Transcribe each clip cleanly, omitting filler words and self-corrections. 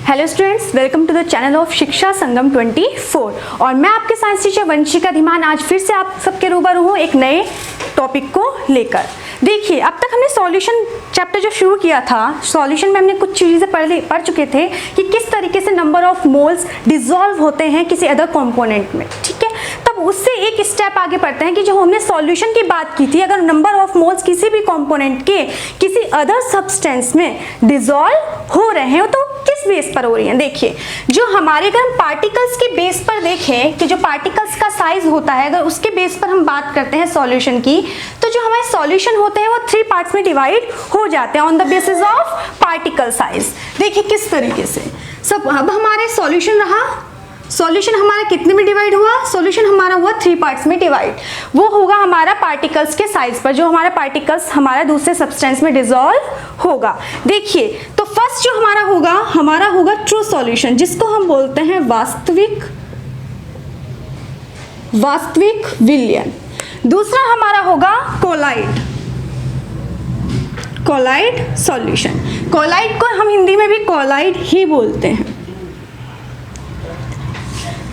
Hello students, welcome to the channel of Shiksha Sangam 24 और मैं आपके साइंस टीचर वंशिका धीमान आज फिर से आप सबके रूबरू हूँ एक नए टॉपिक को लेकर। देखिए, अब तक हमने सॉल्यूशन चैप्टर जो शुरू किया था, सॉल्यूशन में हमने कुछ चीज़ें पढ़ चुके थे कि किस तरीके से नंबर ऑफ मोल्स डिसॉल्व होते हैं किसी अदर कंपोनेंट में। ठीक है, तब उससे एक स्टेप आगे बढ़ते हैं कि जो हमने सॉल्यूशन की बात की थी, अगर नंबर ऑफ मोल्स किसी भी कंपोनेंट के किसी अदर सब्सटेंस में डिसॉल्व हो रहे हैं तो किस बेस पर हो रही है। देखिए, जो हमारे अगर हम पार्टिकल्स के बेस पर देखें कि जो पार्टिकल्स का साइज होता है, अगर उसके बेस पर हम बात करते हैं सॉल्यूशन की, तो जो हमारे सॉल्यूशन होते हैं वो 3 पार्ट्स में डिवाइड हो जाते हैं on the basis of particle size. देखिए किस तरीके से सब। अब हमारे सॉल्यूशन रहा, सॉल्यूशन हमारा कितने में डिवाइड हुआ, सॉल्यूशन हमारा हुआ 3 पार्ट्स में डिवाइड। वो होगा हमारा पार्टिकल्स के साइज पर, जो हमारा पार्टिकल्स हमारा दूसरे सब्सटेंस में डिसॉल्व होगा। देखिए, तो फर्स्ट जो हमारा होगा ट्रू सॉल्यूशन, जिसको हम बोलते हैं वास्तविक विलयन। दूसरा हमारा होगा कोलाइड सॉल्यूशन। कोलाइड को हम हिंदी में भी कोलाइड ही बोलते हैं।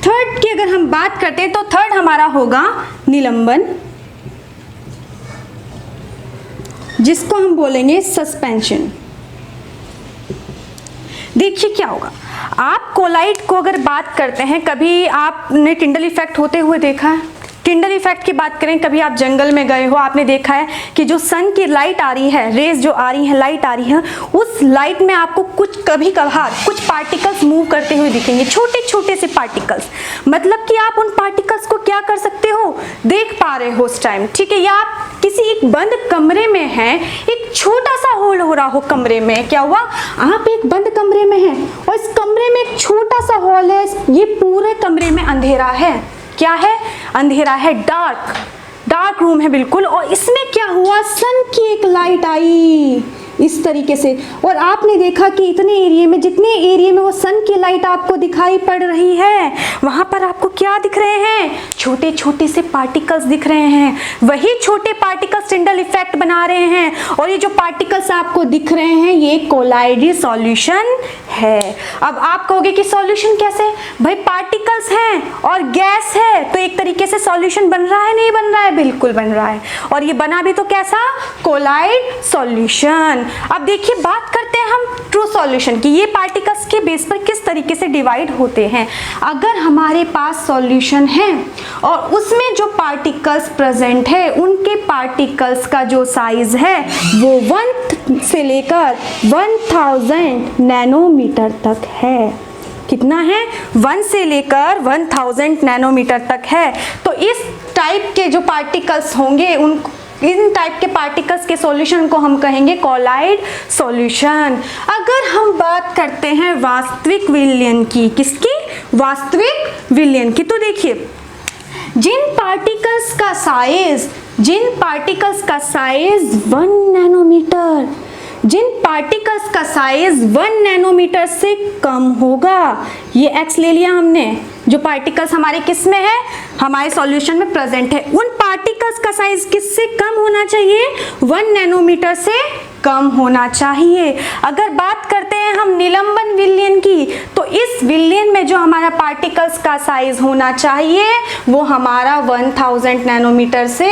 थर्ड की अगर हम बात करते हैं तो थर्ड हमारा होगा निलंबन, जिसको हम बोलेंगे सस्पेंशन। देखिए क्या होगा, आप कोलाइड को अगर बात करते हैं, कभी आपने टिंडल इफेक्ट होते हुए देखा है। टिंडल इफेक्ट की बात करें, कभी आप जंगल में गए हो, आपने देखा है कि जो सन की लाइट आ रही है, रेज जो आ रही है, लाइट आ रही है, उस लाइट में आपको कभी कभार कुछ पार्टिकल्स मूव करते हुए दिखेंगे, छोटे छोटे से पार्टिकल्स। मतलब कि आप उन पार्टिकल्स को क्या कर सकते हो, देख पा रहे हो उस टाइम। ठीक है, या आप किसी एक बंद कमरे में हैं, एक छोटा सा होल हो रहा हो कमरे में, क्या हुआ, आप एक बंद कमरे में हैं और इस कमरे में एक छोटा सा होल है, ये पूरे कमरे में अंधेरा है। क्या है, अंधेरा है, डार्क रूम है बिल्कुल, और इसमें क्या हुआ, सन की एक लाइट आई इस तरीके से, और आपने देखा कि इतने एरिया में, जितने एरिया में वो सन की लाइट आपको दिखाई पड़ रही है, वहां पर आपको क्या दिख रहे हैं, छोटे छोटे से पार्टिकल्स दिख रहे हैं। वही छोटे पार्टिकल्स टिंडल इफेक्ट बना रहे हैं, और ये जो पार्टिकल्स आपको दिख रहे हैं ये कोलाइडी सॉल्यूशन है। अब आप कहोगे कि सॉल्यूशन कैसे, भाई पार्टिकल्स हैं और गैस है तो एक तरीके से सॉल्यूशन बन रहा है, नहीं बन रहा है, बिल्कुल बन रहा है, और ये बना भी तो कैसा, कोलाइड सॉल्यूशन। अब देखिए, बात करते हैं हम ट्रू सॉल्यूशन की, ये पार्टिकल्स के बेस पर किस तरीके से डिवाइड होते हैं। अगर हमारे पास सॉल्यूशन है और उसमें जो पार्टिकल्स प्रेजेंट है, उनके पार्टिकल्स का जो साइज है वो 1 से लेकर 1000 नैनोमीटर तक है। कितना है, 1 से लेकर 1000 नैनोमीटर तक है। तो इस टाइप के जो पार्टिकल्स होंगे, इन टाइप के पार्टिकल्स के सॉल्यूशन को हम कहेंगे कोलाइड सॉल्यूशन। अगर हम बात करते हैं वास्तविक विलयन की, किसकी, वास्तविक विलयन की, तो देखिए जिन पार्टिकल्स का साइज 1 नैनोमीटर, जिन पार्टिकल्स का साइज 1 नैनोमीटर से कम होगा, ये x ले लिया हमने, जो पार्टिकल्स हमारे किस में है, हमारे सॉल्यूशन में प्रेजेंट है, उन पार्टिकल्स का साइज किससे कम होना चाहिए, 1 नैनोमीटर से कम होना चाहिए। अगर बात करते हैं हम निलंबन विलयन की, तो इस विलयन में जो हमारा पार्टिकल्स का साइज होना चाहिए वो हमारा 1000 नैनोमीटर से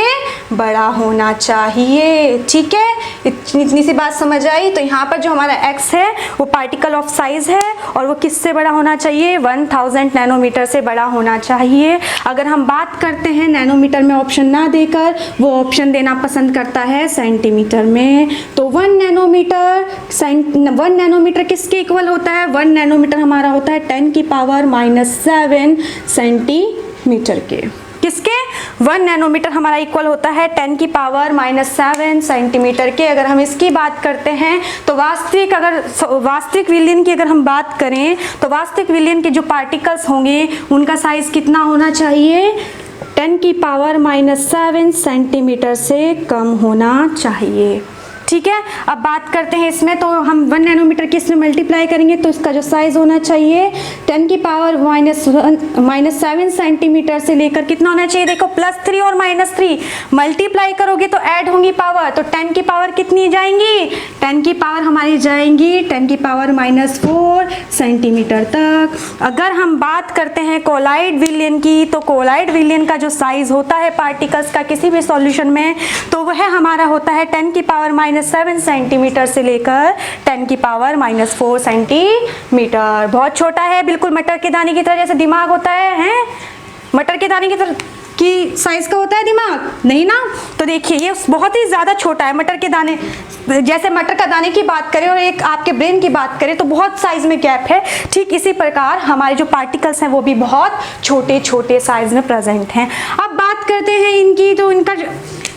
बड़ा होना चाहिए। ठीक है, इतनी सी बात समझ आई। तो यहाँ पर जो हमारा x है वो पार्टिकल ऑफ साइज है और वो किससे बड़ा होना चाहिए, 1000 नैनोमीटर से बड़ा होना चाहिए। अगर हम बात करते हैं नैनोमीटर में ऑप्शन ना देकर, वो ऑप्शन देना पसंद करता है सेंटीमीटर में, तो 1 नैनोमीटर किसके इक्वल होता है, 1 नैनोमीटर हमारा होता है 10⁻⁷ सेंटीमीटर के। किसके, 1 नैनोमीटर हमारा इक्वल होता है 10⁻⁷ सेंटीमीटर के। अगर हम इसकी बात करते हैं तो वास्तविक विलयन की अगर हम बात करें, तो वास्तविक विलयन के जो पार्टिकल्स होंगे उनका साइज कितना होना चाहिए, 10⁻⁷ सेंटीमीटर से कम होना चाहिए। ठीक है। अब बात करते हैं इसमें, तो हम 1 नैनोमीटर की इसमें मल्टीप्लाई करेंगे तो इसका जो साइज होना चाहिए 10 की पावर -7 सेंटीमीटर से लेकर कितना होना चाहिए, देखो +3 और -3 मल्टीप्लाई करोगे तो ऐड होंगी पावर, तो 10 की पावर कितनी जाएंगी, 10 की पावर हमारी जाएंगी 10 की पावर -4 सेंटीमीटर तक। अगर हम बात करते हैं कोलाइड विलयन की, तो कोलाइड विलयन का जो साइज होता है पार्टिकल्स का किसी भी सॉल्यूशन में, तो वह हमारा होता है 10 की पावर -7 सेंटीमीटर से लेकर 10 की पावर -4 सेंटीमीटर। बहुत छोटा है, बिल्कुल मटर के दाने की तरह, जैसे दिमाग होता है मटर के दाने की तरह की साइज का होता है दिमाग, नहीं ना। तो देखिए ये बहुत ही ज़्यादा छोटा है, मटर के दाने, जैसे मटर का दाने की बात करें और एक आपके ब्रेन की बात करें तो बहुत साइज में गैप है, ठीक इसी प्रकार हमारे जो पार्टिकल्स हैं वो भी बहुत छोटे छोटे साइज में प्रेजेंट हैं। अब बात करते हैं इनकी, तो इनका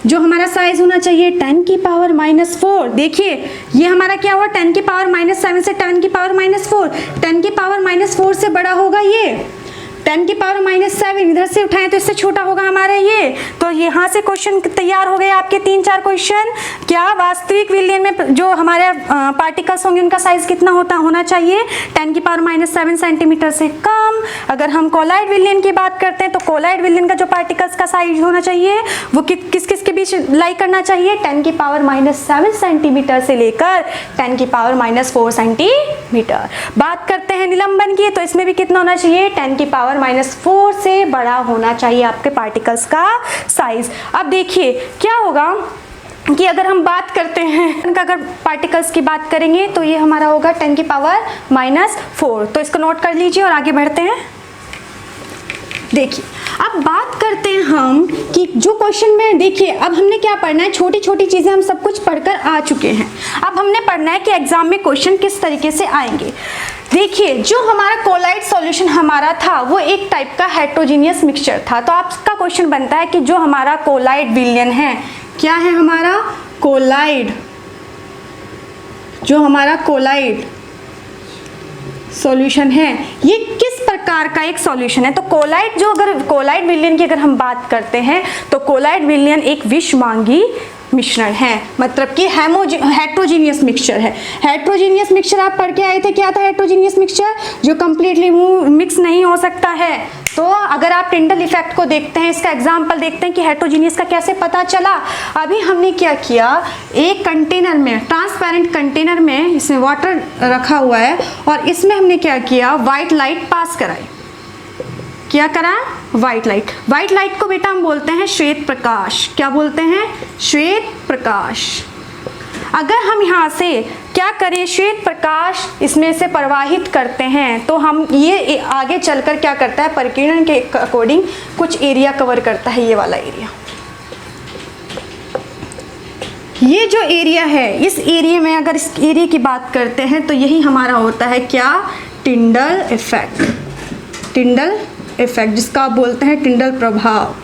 जो हमारा साइज होना चाहिए 10 की पावर -4, देखिए ये हमारा क्या हुआ, 10 की पावर -7 से 10 की पावर -4, 10 की पावर -4 से बड़ा होगा ये, 10 की पावर -7 इधर से उठाएं तो इससे छोटा होगा हमारा ये। तो यहाँ से क्वेश्चन तैयार हो गए आपके 3-4 क्वेश्चन। क्या वास्तविक विलयन में जो हमारे पार्टिकल्स होंगे उनका साइज कितना होना चाहिए, 10 की पावर -7 सेंटीमीटर से कम। अगर हम कोलाइड विलयन की बात करते हैं तो कोलाइड विलयन का जो पार्टिकल्स का साइज होना चाहिए वो किस किस के बीच लाई करना चाहिए, 10 की पावर -7 सेंटीमीटर से लेकर 10 की पावर -4 सेंटीमीटर। बात करते हैं निलंबन की, तो इसमें भी कितना होना चाहिए, 10 की पावर -4 से बड़ा होना चाहिए आपके पार्टिकल्स का साइज। अब देखिए क्या होगा कि अगर हम बात करते हैं अगर पार्टिकल्स की बात करेंगे तो ये हमारा होगा 10 की पावर -4, तो इसको नोट कर लीजिए और आगे बढ़ते हैं। देखिए अब बात करते हैं हम कि जो क्वेश्चन में, देखिए अब हमने क्या पढ़ना है, छोटी छोटी चीज़ें हम सब कुछ पढ़कर आ चुके हैं। अब हमने पढ़ना है कि एग्जाम में क्वेश्चन किस तरीके से आएंगे। देखिए जो हमारा कोलाइड सॉल्यूशन हमारा था वो एक टाइप का हेट्रोजीनियस मिक्सचर था, तो आपका क्वेश्चन बनता है कि जो हमारा कोलाइड विलयन है, क्या है हमारा कोलाइड, जो हमारा कोलाइड सॉल्यूशन है ये किस प्रकार का एक सॉल्यूशन है। तो कोलाइड, जो अगर कोलाइड विलयन की अगर हम बात करते हैं तो कोलाइड विलयन एक विषमांगी मिश्रण है, मतलब कि हेट्रोजीनियस मिक्सचर है। हेट्रोजीनियस मिक्सचर आप पढ़ के आए थे, क्या था हेट्रोजीनियस मिक्सचर, जो कंप्लीटली मिक्स नहीं हो सकता है। तो अगर आप टिंडल इफेक्ट को देखते हैं, इसका एग्जांपल देखते हैं कि हेट्रोजीनियस का कैसे पता चला। अभी हमने क्या किया, एक कंटेनर में, ट्रांसपेरेंट कंटेनर में इसमें वाटर रखा हुआ है और इसमें हमने क्या किया, वाइट लाइट पास कराई। क्या करा, वाइट लाइट। वाइट लाइट को बेटा हम बोलते हैं श्वेत प्रकाश। क्या बोलते हैं, श्वेत प्रकाश। अगर हम यहाँ से क्या करें, श्वेत प्रकाश इसमें से प्रवाहित करते हैं तो हम ये आगे चलकर क्या करता है, परिकिरण के अकॉर्डिंग कुछ एरिया कवर करता है, ये वाला एरिया। ये जो एरिया है, इस एरिया में अगर इस एरिया की बात करते हैं तो यही हमारा होता है क्या, टिंडल इफेक्ट। टिंडल इफेक्ट जिसका आप बोलते हैं टिंडल प्रभाव,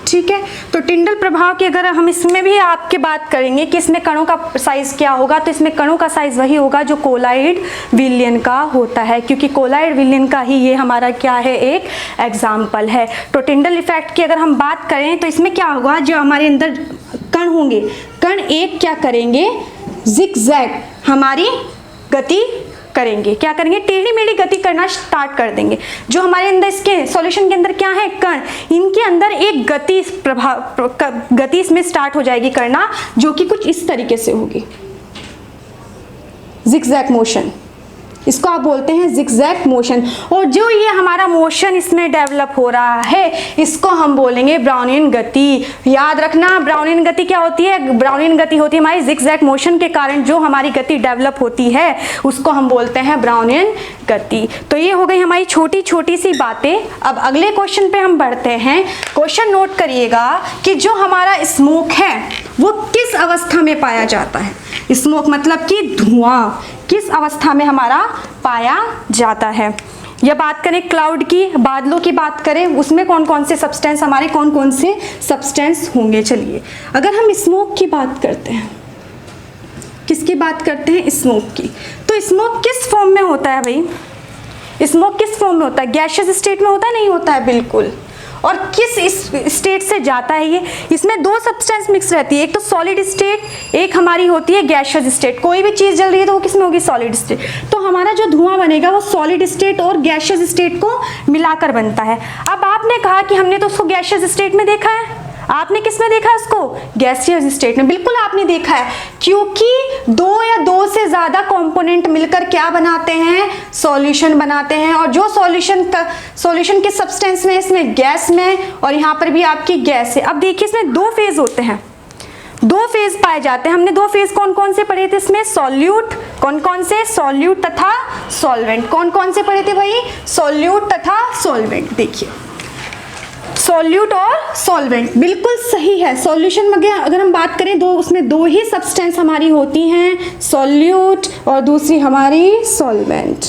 ठीक है। तो टिंडल प्रभाव की अगर हम इसमें भी आपके बात करेंगे कि इसमें कणों का साइज क्या होगा, तो इसमें कणों का साइज वही होगा जो कोलाइड विलयन का होता है, क्योंकि कोलाइड विलयन का ही ये हमारा क्या है, एक एग्जाम्पल है। तो टिंडल इफेक्ट की अगर हम बात करें तो इसमें क्या होगा, जो हमारे अंदर कण होंगे, कण एक क्या करेंगे, जिगजैग हमारी गति करेंगे। क्या करेंगे, टेढ़ी मेढ़ी गति करना स्टार्ट कर देंगे। जो हमारे अंदर इसके सॉल्यूशन के अंदर क्या है, कण, इनके अंदर एक गति इसमें स्टार्ट हो जाएगी करना, जो कि कुछ इस तरीके से होगी, जिगजैग मोशन। इसको आप बोलते हैं जिगजैग मोशन। और जो ये हमारा मोशन इसमें डेवलप हो रहा है इसको हम बोलेंगे ब्राउनियन गति। याद रखना, ब्राउनियन गति क्या होती है, ब्राउनियन गति होती है हमारी जिगजैग मोशन के कारण जो हमारी गति डेवलप होती है उसको हम बोलते हैं ब्राउनियन गति। तो ये हो गई हमारी छोटी छोटी सी बातें। अब अगले क्वेश्चन पे हम बढ़ते हैं। क्वेश्चन नोट करिएगा कि जो हमारा स्मोक है वो किस अवस्था में पाया जाता है। स्मोक मतलब कि धुआं किस अवस्था में हमारा पाया जाता है। या बात करें क्लाउड की, बादलों की बात करें, उसमें कौन कौन से सब्सटेंस, हमारे कौन कौन से सब्सटेंस होंगे। चलिए अगर हम स्मोक की बात करते हैं, किसकी बात करते हैं, स्मोक की, तो स्मोक किस फॉर्म में होता है भाई, स्मोक किस फॉर्म में होता है, गैसियस स्टेट में होता है, नहीं होता है, बिल्कुल। और किस स्टेट से जाता है ये, इसमें दो सब्सटेंस मिक्स रहती है, एक तो सॉलिड स्टेट, एक हमारी होती है गैसियस स्टेट। कोई भी चीज़ जल रही है तो वो किस में होगी, सॉलिड स्टेट। तो हमारा जो धुआं बनेगा वो सॉलिड स्टेट और गैसियस स्टेट को मिलाकर बनता है। अब आपने कहा कि हमने तो उसको गैसियस स्टेट में देखा है, आपने किस में देखा उसको, गैसियस स्टेट में। बिल्कुल आपने देखा है, क्योंकि दो या दो से ज्यादा कंपोनेंट मिलकर क्या बनाते हैं, सॉल्यूशन बनाते हैं। और जो सॉल्यूशन के सब्सटेंस में, इसमें गैस में, और यहाँ पर भी आपकी गैस है। अब देखिए इसमें दो फेज होते हैं, दो फेज पाए जाते हैं। हमने दो फेज कौन कौन से पढ़े थे इसमें, सॉल्यूट, कौन कौन से, सॉल्यूट तथा सॉल्वेंट। कौन कौन से पढ़े थे भाई, सॉल्यूट तथा सॉल्वेंट। देखिए सॉल्यूट और सॉल्वेंट बिल्कुल सही है। सॉल्यूशन में अगर हम बात करें, दो उसमें दो ही सब्सटेंस हमारी होती हैं, सॉल्यूट और दूसरी हमारी सॉल्वेंट।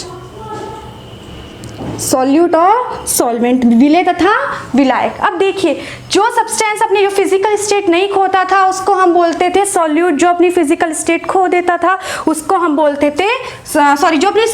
सॉल्यूट और सॉल्वेंट, विलेय तथा विलायक। अब देखिए जो सब्सटेंस अपनी जो फिजिकल स्टेट नहीं खोता था उसको हम बोलते थे सॉल्यूट, जो अपनी फिजिकल स्टेट खो देता था उसको हम बोलते थे, सॉरी, जो अपनी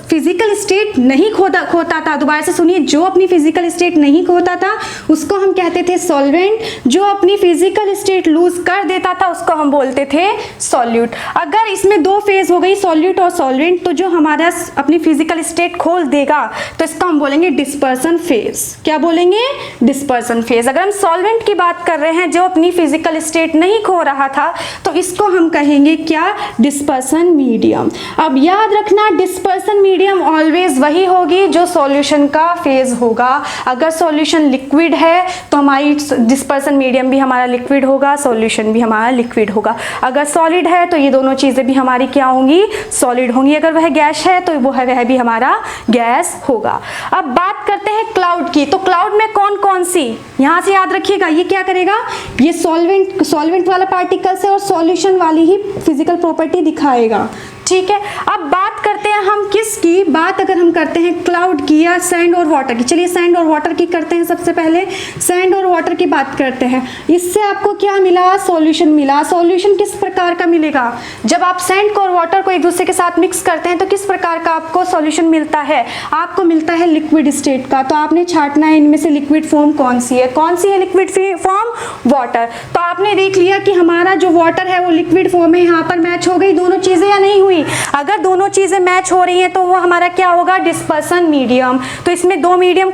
फिजिकल स्टेट नहीं खोता था, दोबारा से सुनिए, जो अपनी फिजिकल स्टेट नहीं खोता था उसको हम कहते थे सॉल्वेंट, जो अपनी फिजिकल स्टेट लूज कर देता था उसको हम बोलते थे सॉल्यूट। अगर इसमें दो फेज हो गई, सॉल्यूट और सॉल्वेंट, तो जो हमारा अपनी फिजिकल स्टेट खोल देगा तो इसका हम बोलेंगे डिस्पर्सन फेज। क्या बोलेंगे, डिस्पर्सन फेज। अगर हम सॉल्वेंट की बात कर रहे हैं जो अपनी फिजिकल स्टेट नहीं खो रहा था तो इसको हम कहेंगे क्या, डिस्पर्सन मीडियम। अब याद रखना डिस्पर्सन मीडियम ऑलवेज वही होगी जो सॉल्यूशन का फेज होगा। अगर सॉल्यूशन लिक्विड है तो हमारी डिस्पर्सन मीडियम भी हमारा लिक्विड होगा, सॉल्यूशन भी हमारा लिक्विड होगा। अगर सॉलिड है तो ये दोनों चीजें भी हमारी क्या होंगी, सॉलिड होंगी। अगर वह गैस है तो वह भी हमारा गैस होगा। अब बात करते हैं क्लाउड की। तो क्लाउड में कौन कौन सी, यहां से याद रखिएगा, ये क्या करेगा, ये सॉल्वेंट वाला पार्टिकल्स है और सॉल्यूशन वाली ही फिजिकल प्रॉपर्टी दिखाएगा। ठीक है, अब बात करते हैं हम किसकी बात, अगर हम करते हैं क्लाउड की या सैंड और वाटर की। चलिए सैंड और वाटर की करते हैं। सबसे पहले सैंड और वाटर की बात करते हैं। इससे आपको क्या मिला, सॉल्यूशन मिला। सॉल्यूशन किस प्रकार का मिलेगा, जब आप सैंड को और वाटर को एक दूसरे के साथ मिक्स करते हैं तो किस प्रकार का आपको सॉल्यूशन मिलता है, आपको मिलता है लिक्विड स्टेट का। तो आपने छांटना है इनमें से लिक्विड फॉर्म कौन सी है, कौन सी है लिक्विड फॉर्म, वाटर। तो आपने देख लिया कि हमारा जो वाटर है वो लिक्विड फॉर्म है। यहाँ पर मैच हो गई दोनों चीजें या नहीं हुई, अगर दोनों चीजें मैच हो रही हैं तो वो हमारा क्या होगा, डिस्पर्सन मीडियम। तो इसमें दो मीडियम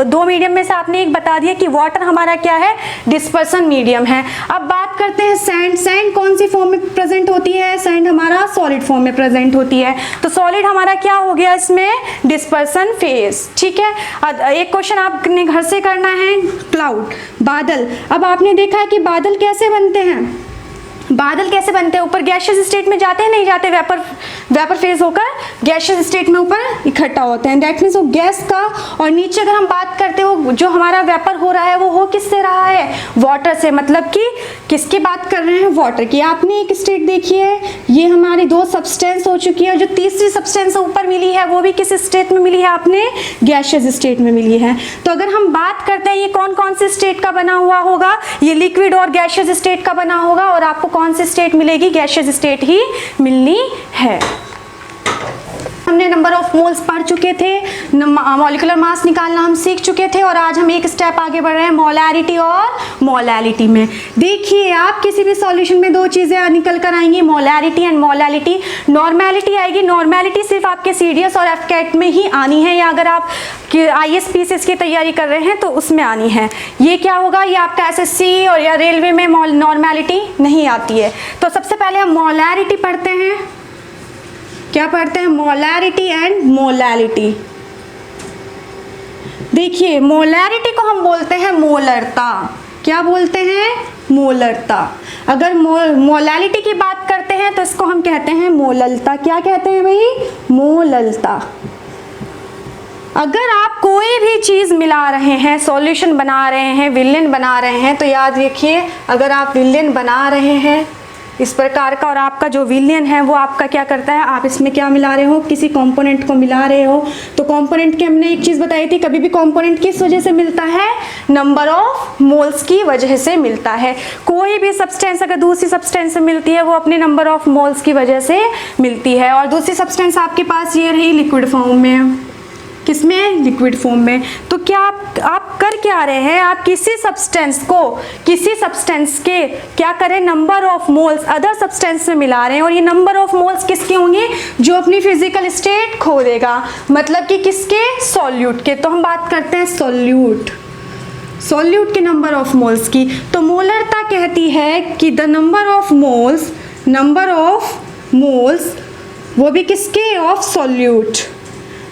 दो मीडियम में से आपने एक बता दिया कि वाटर हमारा क्या है, डिस्पर्सन मीडियम है। अब बात करते हैं सैंड। सैंड कौन सी फॉर्म में प्रेजेंट होती है, सैंड हमारा सॉलिड फॉर्म में प्रेजेंट होती है। तो सॉलिड हमारा क्या हो गया इसमें, डिस्पर्सन फेज। ठीक है, एक क्वेश्चन आपने घर से करना है, क्लाउड, बादल। अब आपने देखा है कि बादल कैसे बनते हैं, बादल कैसे बनते हैं, ऊपर गैसियस स्टेट में जाते हैं, नहीं जाते, वेपर फेज होकर गैसियस स्टेट में ऊपर इकट्ठा होते हैं। दैट मीन्स वो गैस का, और नीचे अगर हम बात करते हो जो हमारा वेपर हो रहा है वो हो किससे रहा है, वाटर से। मतलब कि किसकी बात कर रहे हैं, वाटर की। आपने एक स्टेट देखी है, ये हमारी दो सब्सटेंस हो चुकी है, और जो तीसरी सब्सटेंस ऊपर मिली है वो भी किस स्टेट में मिली है, आपने गैसियस स्टेट में मिली है। तो अगर हम बात करते हैं ये कौन कौन से स्टेट का बना हुआ होगा, ये लिक्विड और गैसियस स्टेट का बना होगा, और आपको कौन सी स्टेट मिलेगी, गैसियस स्टेट ही मिलनी है। हमने नंबर ऑफ मोल्स पढ़ चुके थे, मॉलिक्यूलर मास निकालना हम सीख चुके थे, और आज हम एक स्टेप आगे बढ़ रहे हैं मोलैरिटी और मोलैलिटी में। देखिए आप किसी भी सॉल्यूशन में दो चीजें निकल कर आएंगी, मोलैरिटी एंड मोलैलिटी। नॉर्मेलिटी आएगी, नॉर्मेलिटी सिर्फ आपके सीडीएस और एफकेट में ही आनी है, या अगर आप ISPCS की तैयारी कर रहे हैं तो उसमें आनी है। ये क्या होगा, ये आपका SSC और या रेलवे में नॉर्मेलिटी नहीं आती है। तो सबसे पहले हम मोलैरिटी पढ़ते हैं। क्या पढ़ते हैं, मोलैरिटी एंड मोलैलिटी। देखिए मोलैरिटी को हम बोलते हैं मोलरता। क्या बोलते हैं, मोलरता। अगर मोलैलिटी की बात करते हैं तो इसको हम कहते हैं मोललता। क्या कहते हैं भाई, मोललता। अगर आप कोई भी चीज मिला रहे हैं, सॉल्यूशन बना रहे हैं, विलेन बना रहे हैं, तो याद रखिए अगर आप विलेन बना रहे हैं इस प्रकार का, और आपका जो विलेन है वो आपका क्या करता है, आप इसमें क्या मिला रहे हो, किसी कंपोनेंट को मिला रहे हो। तो कंपोनेंट की हमने एक चीज बताई थी, कभी भी कंपोनेंट किस वजह से मिलता है, नंबर ऑफ मोल्स की वजह से मिलता है। कोई भी सब्सटेंस अगर दूसरी सब्सटेंस से मिलती है वो अपने नंबर ऑफ मोल्स की वजह से मिलती है। और दूसरी सब्सटेंस आपके पास ये रही लिक्विड फॉर्म में, किसमें, लिक्विड फॉर्म में। तो क्या आप कर क्या रहे हैं, आप किसी सब्सटेंस के क्या करें, number of moles other substance में मिला रहे हैं, और ये नंबर ऑफ मोल्स किसके होंगे, जो अपनी फिजिकल स्टेट खो देगा, मतलब कि किसके, सॉल्यूट के। तो हम बात करते हैं सॉल्यूट के नंबर ऑफ मोल्स की। तो मोलरता कहती है कि द नंबर ऑफ मोल्स वो भी किसके, ऑफ सॉल्यूट।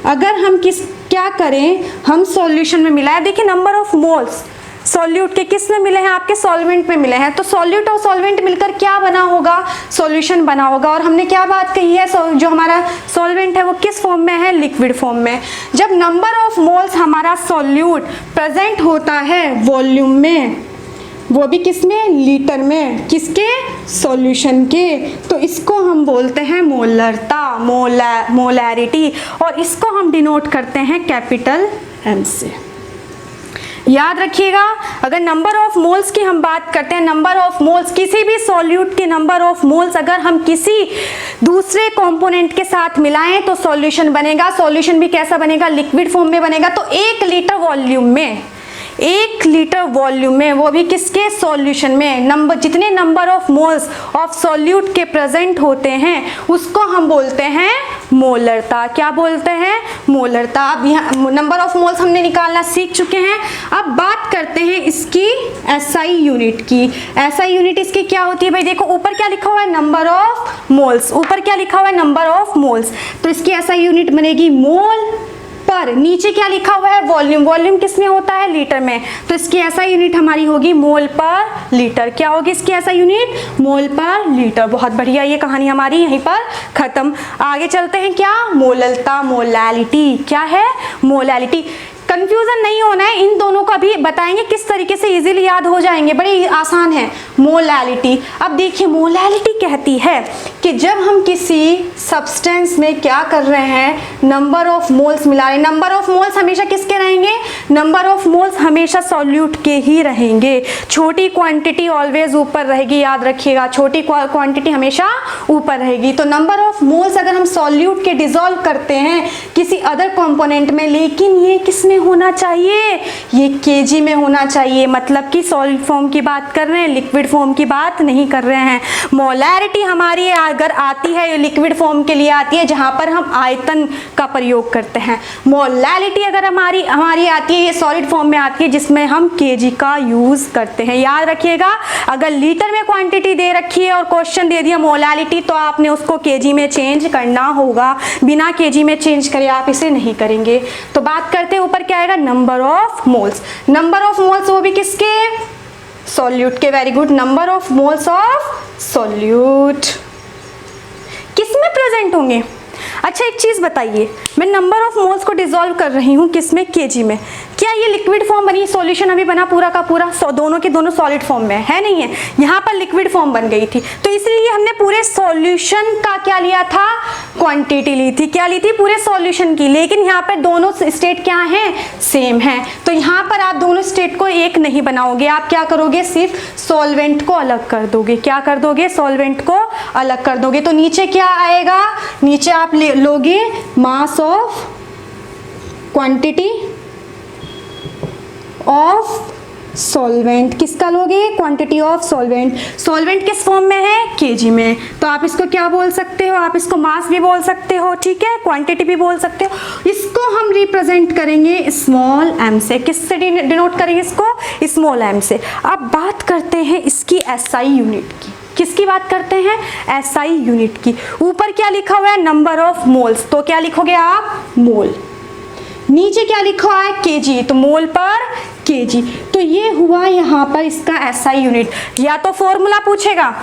अगर हम क्या करें, हम सॉल्यूशन में मिलाएं, देखिए नंबर ऑफ मोल्स सॉल्यूट के किस में मिले हैं, आपके सॉल्वेंट में मिले हैं, तो सॉल्यूट और सॉल्वेंट मिलकर क्या बना होगा, सॉल्यूशन बना होगा। और हमने क्या बात कही है, जो हमारा सॉल्वेंट है वो किस फॉर्म में है, लिक्विड फॉर्म में। जब नंबर ऑफ मोल्स हमारा सॉल्यूट प्रेजेंट होता है वॉल्यूम में, वो भी किसमें, लीटर में, किसके, सॉल्यूशन के, तो इसको हम बोलते हैं मोलरता, मोलैरिटी, और इसको हम डिनोट करते हैं कैपिटल M से। याद रखिएगा, अगर नंबर ऑफ मोल्स की हम बात करते हैं, नंबर ऑफ मोल्स किसी भी सॉल्यूट के नंबर ऑफ मोल्स अगर हम किसी दूसरे कंपोनेंट के साथ मिलाएं तो सॉल्यूशन बनेगा। सॉल्यूशन भी कैसा बनेगा, लिक्विड फॉर्म में बनेगा। तो 1 लीटर वॉल्यूम में वो भी किसके, सॉल्यूशन में, जितने number of moles of solute के प्रेजेंट होते हैं उसको हम बोलते हैं मोलरता। क्या बोलते हैं, मोलरता। अब यहाँ नंबर ऑफ मोल्स हमने निकालना सीख चुके हैं। अब बात करते हैं इसकी SI यूनिट की। SI यूनिट इसकी क्या होती है भाई, देखो ऊपर क्या लिखा हुआ है, नंबर ऑफ मोल्स, ऊपर क्या लिखा हुआ है, नंबर ऑफ मोल्स, तो इसकी SI यूनिट बनेगी मोल पर। नीचे क्या लिखा हुआ है, वॉल्यूम किसमें होता है, लीटर में, तो इसकी SI यूनिट हमारी होगी मोल पर लीटर। क्या होगी इसकी SI यूनिट, मोल पर लीटर। बहुत बढ़िया, ये कहानी हमारी यहीं पर खत्म। आगे चलते हैं, क्या, मोललता, मोलैलिटी। क्या है, मोलैलिटी। कंफ्यूजन नहीं होना है, इन दोनों का भी बताएंगे किस तरीके से इजीली याद हो जाएंगे, बड़ी आसान है। मोलैलिटी, अब देखिए मोलैलिटी कहती है कि जब हम किसी सब्सटेंस में क्या कर रहे हैं, नंबर ऑफ मोल्स मिला रहे हैं। नंबर ऑफ मोल्स हमेशा किसके रहेंगे, नंबर ऑफ मोल्स हमेशा सॉल्यूट के ही रहेंगे। छोटी क्वांटिटी ऑलवेज ऊपर रहेगी, याद रखिएगा, छोटी क्वांटिटी हमेशा ऊपर रहेगी। तो नंबर ऑफ मोल्स अगर हम सॉल्यूट के डिसॉल्व करते हैं किसी अदर कंपोनेंट में, लेकिन ये किसमें होना चाहिए, ये केजी में होना चाहिए, मतलब कि सॉलिड फॉर्म की बात कर रहे हैं, लिक्विड फॉर्म की बात नहीं कर रहे हैं। मोलैरिटी हमारी अगर आती है, ये लिक्विड फॉर्म के लिए आती है जहां पर हम आयतन का प्रयोग करते हैं। मोलैलिटी अगर हमारी आती है, ये सॉलिड फॉर्म में आती है जिसमें हम केजी का यूज करते हैं। याद रखिएगा, अगर लीटर में क्वांटिटी दे रखी है और क्वेश्चन दे दिया मोलैलिटी, तो आपने उसको केजी में चेंज करना होगा, बिना केजी में चेंज करे आप इसे नहीं करेंगे। तो बात करते हैं ऊपर क्या आएगा, number of moles. Number of moles वो भी किसके, सॉल्यूट के। Very good, number of moles of solute किसमें प्रेजेंट होंगे। अच्छा एक चीज बताइए, मैं नंबर ऑफ मोल्स को डिसॉल्व कर रही हूँ किसमें, केजी में। क्या ये लिक्विड फॉर्म बनी, सॉल्यूशन अभी बना पूरा का पूरा, दोनों के दोनों सॉलिड फॉर्म में है, नहीं है, यहाँ पर लिक्विड फॉर्म बन गई थी। तो इसलिए हमने पूरे सॉल्यूशन का क्या लिया था, क्वांटिटी ली थी। क्या ली थी, पूरे सॉल्यूशन की। लेकिन यहाँ पर दोनों स्टेट क्या हैं, सेम है। तो यहाँ पर आप दोनों स्टेट को एक नहीं बनाओगे, आप क्या करोगे, सिर्फ सॉल्वेंट को अलग कर दोगे। क्या कर दोगे, सॉल्वेंट को अलग कर दोगे। तो नीचे क्या आएगा, नीचे आप लोगे mass of quantity of solvent. किसका लोगे, क्वांटिटी ऑफ सॉल्वेंट। सॉल्वेंट किस फॉर्म में है, केजी में। तो आप इसको क्या बोल सकते हो, आप इसको मास भी बोल सकते हो, ठीक है, क्वांटिटी भी बोल सकते हो। इसको हम रिप्रेजेंट करेंगे स्मॉल m से। किससे डिनोट करेंगे इसको, स्मॉल m से। अब बात करते हैं इसकी SI यूनिट की। किसकी बात करते हैं, SI यूनिट की। ऊपर क्या लिखा हुआ है, नंबर ऑफ मोल्स, तो क्या लिखोगे आप, मोल। नीचे क्या लिखा हुआ है, केजी, तो मोल पर केजी। तो ये हुआ यहाँ पर इसका SI यूनिट। या तो फॉर्मूला पूछेगा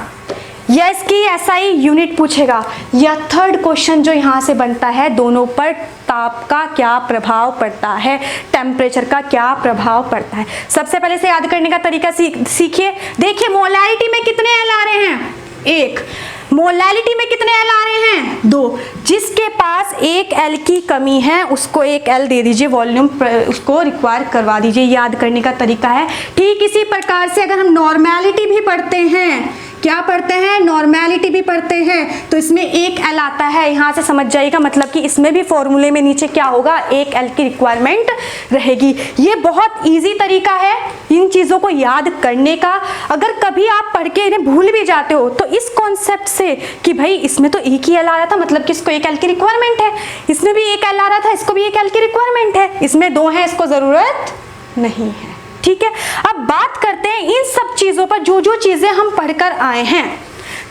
या इसकी SI यूनिट पूछेगा, या थर्ड क्वेश्चन जो यहाँ से बनता है, दोनों पर ताप का क्या प्रभाव पड़ता है, टेम्परेचर का क्या प्रभाव पड़ता है। सबसे पहले से याद करने का तरीका सीखिए। देखिए मोलैरिटी में कितने एल आ रहे हैं, 1। मोलैलिटी में कितने एल आ रहे हैं, 2। जिसके पास 1 एल की कमी है उसको 1 एल दे दीजिए, वॉल्यूम उसको रिक्वायर करवा दीजिए। याद करने का तरीका है। ठीक इसी प्रकार से अगर हम नॉर्मेलिटी भी पढ़ते हैं क्या पढ़ते हैं, नॉर्मेलिटी भी पढ़ते हैं। तो इसमें एक एल आता है, यहाँ से समझ जाइएगा, मतलब कि इसमें भी फॉर्मूले में नीचे क्या होगा, एक एल की रिक्वायरमेंट रहेगी। ये बहुत ईजी तरीका है इन चीज़ों को याद करने का। अगर कभी आप पढ़ के इन्हें भूल भी जाते हो तो इस कॉन्सेप्ट से कि भाई इसमें तो एक ही एल आ रहा था, मतलब कि इसको एक एल की रिक्वायरमेंट है, इसमें भी एक एल आ रहा था, इसको भी एक एल की रिक्वायरमेंट है, इसमें दो है, इसको ज़रूरत नहीं है। ठीक है, अब बात करते हैं इन सब चीज़ों पर, जो जो चीज़ें हम पढ़कर आए हैं।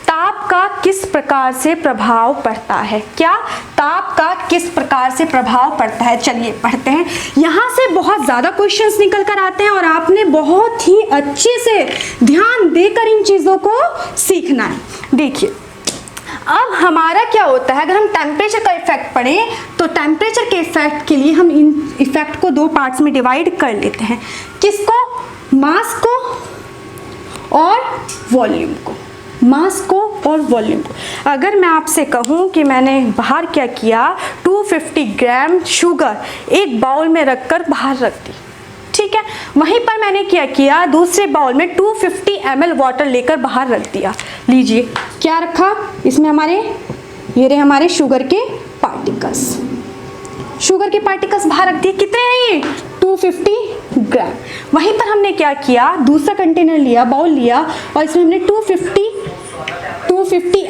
ताप का किस प्रकार से प्रभाव पड़ता है, क्या ताप का किस प्रकार से प्रभाव पड़ता है, चलिए पढ़ते हैं। यहाँ से बहुत ज़्यादा क्वेश्चंस निकल कर आते हैं और आपने बहुत ही अच्छे से ध्यान देकर इन चीज़ों को सीखना है। देखिए अब हमारा क्या होता है, अगर हम टेम्परेचर का इफेक्ट पढ़ें तो टेम्परेचर के इफेक्ट के लिए हम इन इफेक्ट को दो पार्ट्स में डिवाइड कर लेते हैं। किसको, मास को और वॉल्यूम को, मास को और वॉल्यूम को। अगर मैं आपसे कहूँ कि मैंने बाहर क्या किया, 250 ग्राम शुगर एक बाउल में रखकर बाहर रख दी, ठीक है, वहीं पर मैंने क्या किया, दूसरे बाउल में 250 ml वाटर लेकर बाहर रख दिया। लीजिए क्या रखा, इसमें हमारे ये रहे हमारे शुगर के पार्टिकल्स, शुगर के पार्टिकल्स बाहर रख दिए। कितने हैं ये, 250 ग्राम। वहीं पर हमने क्या किया, दूसरा कंटेनर लिया, बाउल लिया और इसमें हमने 250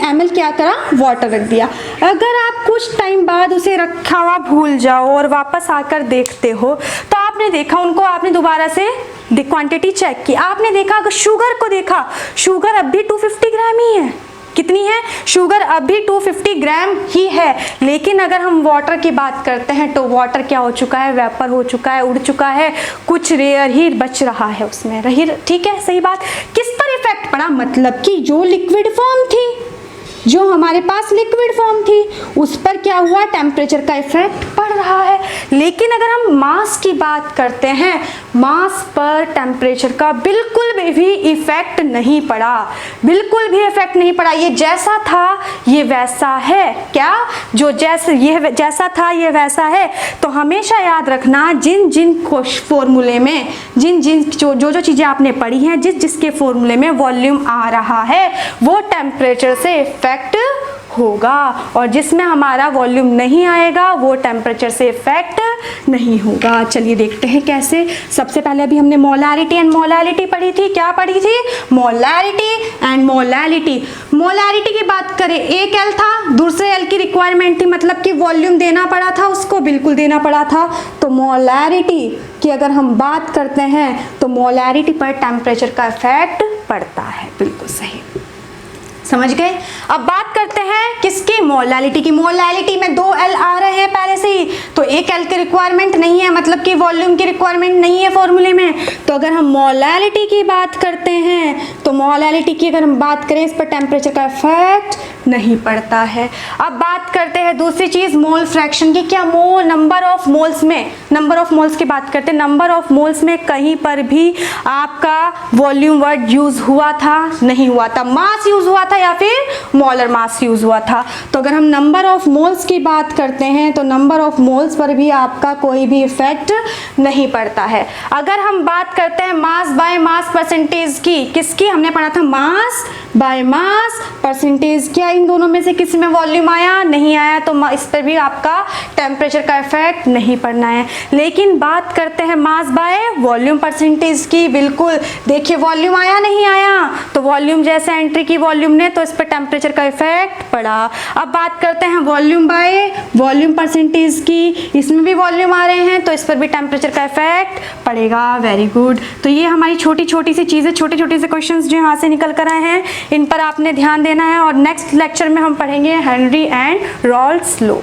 ml क्या करा, वाटर रख दिया। अगर आप कुछ टाइम बाद उसे रखा हुआ भूल जाओ और वापस आकर देखते हो तो आपने देखा उनको, आपने दोबारा से क्वांटिटी चेक की, आपने देखा अगर शुगर को देखा, शुगर अब भी 250 ग्राम ही है। कितनी है, शुगर अब भी 250 ग्राम ही है। लेकिन अगर हम वाटर की बात करते हैं तो वाटर क्या हो चुका है, वेपर हो चुका है, उड़ चुका है, कुछ रेयर ही बच रहा है उसमें रही। ठीक है, सही बात। किस पर इफेक्ट पड़ा, मतलब कि जो लिक्विड फॉर्म थी, जो हमारे पास लिक्विड फॉर्म थी, उस पर क्या हुआ, टेम्परेचर का इफेक्ट पड़ रहा है। लेकिन अगर हम मास की बात करते हैं, मास पर टेम्परेचर का बिल्कुल भी इफेक्ट नहीं पड़ा, बिल्कुल भी इफेक्ट नहीं पड़ा। ये जैसा था ये वैसा है। क्या, जो ये जैसा था ये वैसा है। तो हमेशा याद रखना, जिन जिन फॉर्मूले में जो चीज़ें आपने पढ़ी हैं, जिसके फॉर्मूले में वॉल्यूम आ रहा है वो टेम्परेचर से इफेक्ट होगा, और जिसमें हमारा वॉल्यूम नहीं आएगा वो टेम्परेचर से इफेक्ट नहीं होगा। चलिए देखते हैं कैसे। सबसे पहले अभी हमने मोलैरिटी एंड मोलैलिटी पढ़ी थी। क्या पढ़ी थी, मोलैरिटी एंड मोलैलिटी। मोलैरिटी की बात करें, एक एल था, दूसरे एल की रिक्वायरमेंट थी, मतलब कि वॉल्यूम देना पड़ा था उसको, बिल्कुल देना पड़ा था। तो मोलैरिटी की अगर हम बात करते हैं तो मोलैरिटी पर टेम्परेचर का इफेक्ट पड़ता है, बिल्कुल सही, समझ गए। अब बात करते हैं किसकी, मोलैलिटी की। मोलैलिटी में 2 एल आ रहे हैं पहले से ही, तो एक एल की रिक्वायरमेंट नहीं है, मतलब कि वॉल्यूम की रिक्वायरमेंट नहीं है फॉर्मूले में। तो अगर हम मोलैलिटी की बात करते हैं तो मोलैलिटी की अगर हम बात करें, इस पर टेम्परेचर का इफेक्ट नहीं पड़ता है। अब बात करते हैं दूसरी चीज़, मोल फ्रैक्शन की। क्या, मोल, नंबर ऑफ मोल्स में, नंबर ऑफ मोल्स की बात करते हैं, नंबर ऑफ मोल्स में कहीं पर भी आपका वॉल्यूम वर्ड यूज हुआ था, नहीं हुआ था। मास यूज हुआ था या फिर मोलर मास यूज हुआ था। तो अगर हम नंबर ऑफ मोल्स की बात करते हैं तो नंबर ऑफ मोल्स पर भी आपका कोई भी इफेक्ट नहीं पड़ता है। अगर हम बात करते हैं मास बाय मास परसेंटेज की, किसकी, हमने पढ़ा था मास बाय मास परसेंटेज। क्या इन दोनों में से किसी में वॉल्यूम आया, नहीं आया, तो इस पर भी आपका टेम्परेचर का इफेक्ट नहीं पड़ना है। लेकिन बात करते हैं मास बाय वॉल्यूम परसेंटेज की, बिल्कुल देखिए वॉल्यूम आया नहीं आया, तो वॉल्यूम जैसे एंट्री की वॉल्यूम ने, तो इस पर टेम्परेचर का इफेक्ट पड़ा। अब बात करते हैं वॉल्यूम बाय वॉल्यूम परसेंटेज की, इसमें भी वॉल्यूम आ रहे हैं तो इस पर भी टेम्परेचर का इफेक्ट पड़ेगा। Very good. तो ये हमारी छोटी छोटी सी चीज़ें, छोटे छोटे से क्वेश्चंस जो यहाँ से निकल कर आए हैं, इन पर आपने ध्यान देना है। और नेक्स्ट लेक्चर में हम पढ़ेंगे हेनरी एंड रॉल्स लॉ।